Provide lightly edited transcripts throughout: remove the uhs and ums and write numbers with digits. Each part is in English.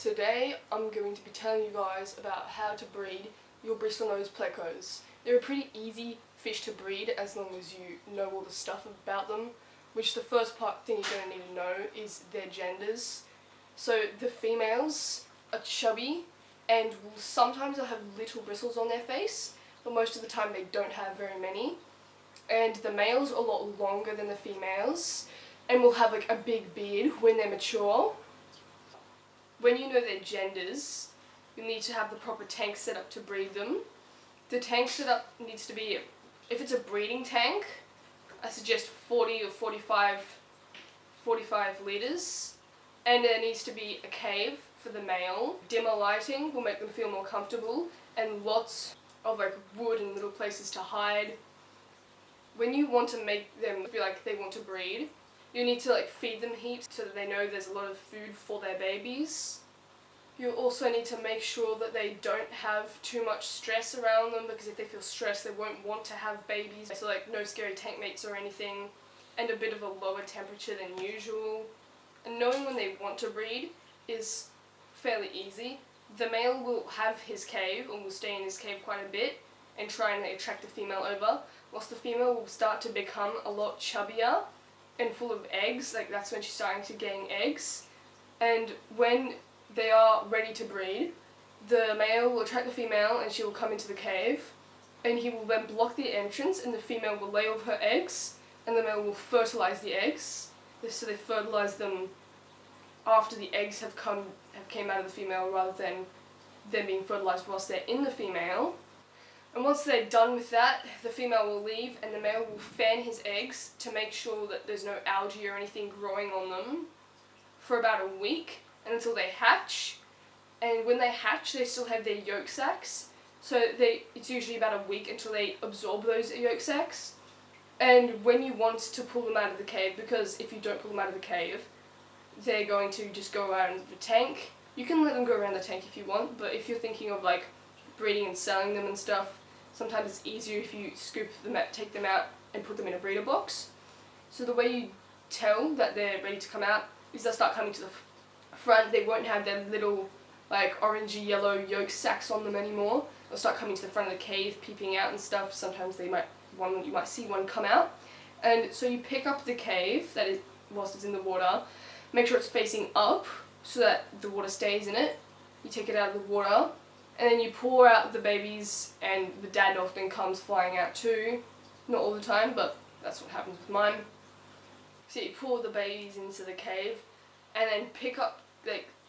Today I'm going to be telling you guys about how to breed your Bristlenose Plecos. They're a pretty easy fish to breed as long as you know all the stuff about them, which the first thing you're going to need to know is their genders. So the females are chubby and will sometimes have little bristles on their face, but most of the time they don't have very many. And the males are a lot longer than the females and will have like a big beard when they're mature. When you know their genders, you need to have the proper tank set up to breed them. The tank setup needs to be, if it's a breeding tank, I suggest 40 or 45 litres. And there needs to be a cave for the male. Dimmer lighting will make them feel more comfortable, and lots of like wood and little places to hide. When you want to make them feel like they want to breed, you need to like feed them heaps so that they know there's a lot of food for their babies. You also need to make sure that they don't have too much stress around them, because if they feel stressed they won't want to have babies. So like no scary tank mates or anything, and a bit of a lower temperature than usual. And knowing when they want to breed is fairly easy. The male will have his cave and will stay in his cave quite a bit and try and attract the female over, whilst the female will start to become a lot chubbier and full of eggs. Like that's when she's starting to gain eggs. And when they are ready to breed, the male will attract the female and she will come into the cave, and he will then block the entrance, and the female will lay over her eggs and the male will fertilise the eggs. So they fertilise them after the eggs have came out of the female, rather than them being fertilised whilst they're in the female. And once they're done with that, the female will leave and the male will fan his eggs to make sure that there's no algae or anything growing on them for about a week, and until they hatch. And when they hatch, they still have their yolk sacs, so it's usually about a week until they absorb those yolk sacs. And when you want to pull them out of the cave, because if you don't pull them out of the cave, they're going to just go around the tank. You can let them go around the tank if you want, but if you're thinking of like breeding and selling them and stuff, sometimes it's easier if you scoop them out, take them out and put them in a breeder box. So the way you tell that they're ready to come out is they'll start coming to the front. They won't have their little like orangey yellow yolk sacs on them anymore. They'll start coming to the front of the cave, peeping out and stuff. Sometimes you might see one come out. And so you pick up the cave whilst it's in the water, make sure it's facing up so that the water stays in it. You take it out of the water, and then you pour out the babies, and the dad often comes flying out too. Not all the time, but that's what happens with mine. So you pour the babies into the cave, and then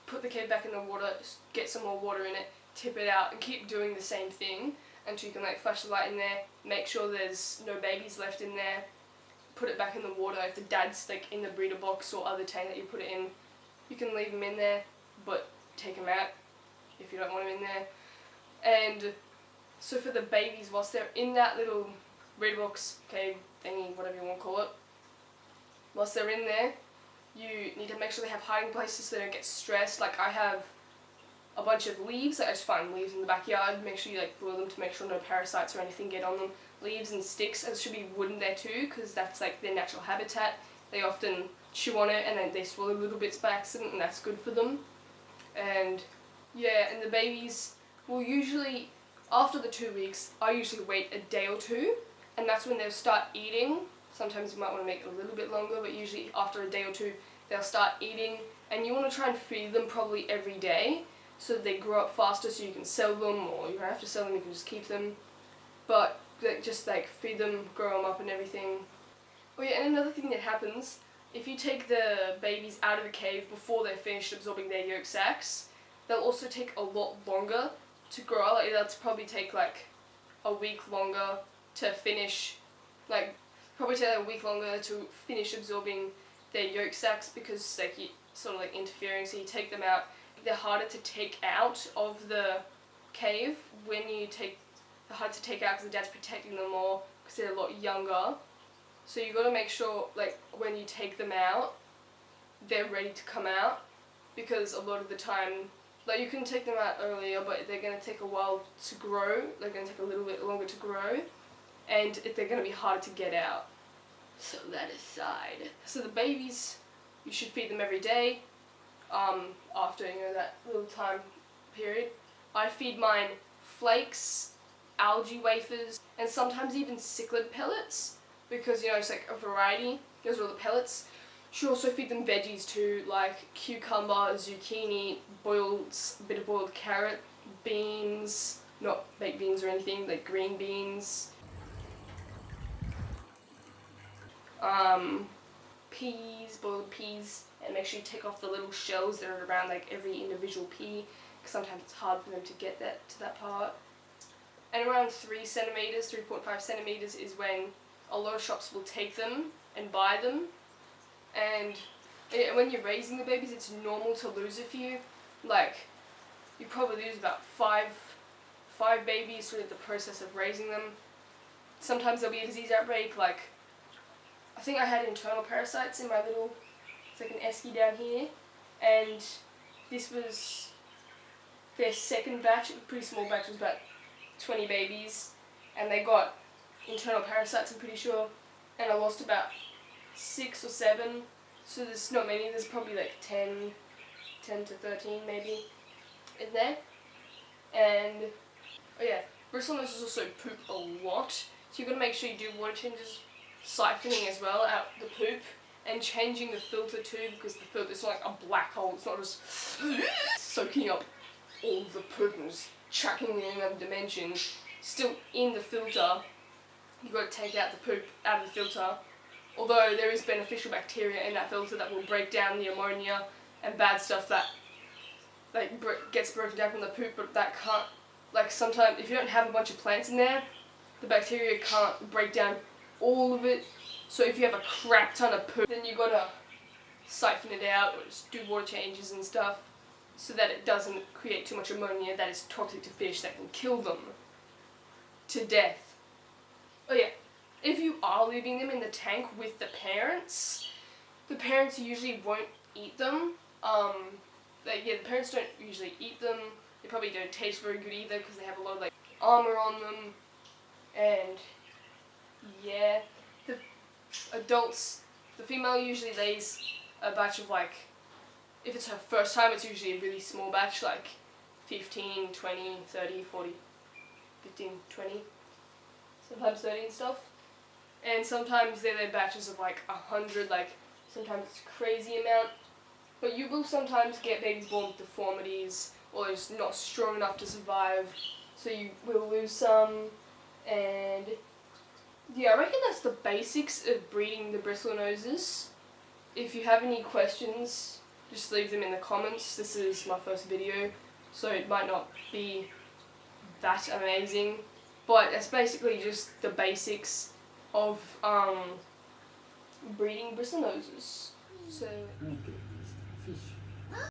put the cave back in the water, get some more water in it, tip it out, and keep doing the same thing until you can like flash the light in there, make sure there's no babies left in there, put it back in the water. If the dad's like in the breeder box or other tank that you put it in, you can leave him in there, but take him out if you don't want him in there. And so for the babies, whilst they're in that little breeder box, cave thingy, whatever you want to call it, whilst they're in there, you need to make sure they have hiding places so they don't get stressed. Like I have a bunch of leaves, I just find leaves in the backyard, make sure you like boil them to make sure no parasites or anything get on them. Leaves and sticks, and there should be wood in there too, because that's like their natural habitat. They often chew on it and then they swallow little bits by accident, and that's good for them. And yeah, and the babies will usually, after the 2 weeks, I usually wait a day or two, and that's when they'll start eating. Sometimes you might want to make it a little bit longer, but usually after a day or two they'll start eating, and you want to try and feed them probably every day so that they grow up faster, so you can sell them, or you don't have to sell them, you can just keep them. But just like feed them, grow them up and everything. Oh yeah, and another thing that happens, if you take the babies out of the cave before they're finished absorbing their yolk sacs, they'll also take a lot longer to grow. Like that'll probably take like a week longer to finish, absorbing their yolk sacs, because like you sort of like interfering. So you take them out. They're harder to take out of the cave they're hard to take out because the dad's protecting them more because they're a lot younger. So you got to make sure like when you take them out, they're ready to come out, because a lot of the time, like you can take them out earlier, but they're going to take a while to grow. They're going to take a little bit longer to grow, and they're going to be harder to get out. So that aside, so the babies, you should feed them every day. after, you know, that little time period. I feed mine flakes, algae wafers, and sometimes even cichlid pellets, because, you know, it's like a variety. Those are all the pellets. Should also feed them veggies too, like cucumber, zucchini, a bit of boiled carrot, beans, not baked beans or anything, like green beans, peas, boiled peas, and make sure you take off the little shells that are around like every individual pea, because sometimes it's hard for them to get to that part. And around 3 centimeters, 3.5 centimeters is when a lot of shops will take them and buy them. And when you're raising the babies, it's normal to lose a few. Like, you probably lose about five babies through the process of raising them. Sometimes there'll be a disease outbreak, like, I think I had internal parasites in my little, it's like an esky down here, and this was their second batch, a pretty small batch, it was about 20 babies, and they got internal parasites, I'm pretty sure, and I lost about 6 or 7, so there's not many, there's probably like 10 to 13 maybe in there. And, oh yeah, Bristlenoses also poop a lot, so you've got to make sure you do water changes, siphoning as well out the poop, and changing the filter too, because the filter is like a black hole, it's not just soaking up all the poop and just chucking it in another dimension. Still in the filter, you've got to take out the poop out of the filter, although there is beneficial bacteria in that filter that will break down the ammonia and bad stuff that like gets broken down from the poop, but that can't, like sometimes if you don't have a bunch of plants in there, the bacteria can't break down all of it. So if you have a crap ton of poop, then you gotta siphon it out or just do water changes and stuff so that it doesn't create too much ammonia that is toxic to fish that can kill them to death. Oh yeah, if you are leaving them in the tank with the parents usually won't eat them. The parents don't usually eat them. They probably don't taste very good either because they have a lot of like armor on them. And yeah, the adults, the female usually lays a batch of like, if it's her first time, it's usually a really small batch, like 15, 20, 30, 40, 15, 20, sometimes 30 and stuff. And sometimes they lay batches of like 100, like sometimes it's a crazy amount. But you will sometimes get babies born with deformities or they're just not strong enough to survive, so you will lose some. And yeah, I reckon that's the basics of breeding the Bristlenoses. If you have any questions, just leave them in the comments. This is my first video, so it might not be that amazing, but it's basically just the basics of breeding Bristlenoses. So. Okay, fish.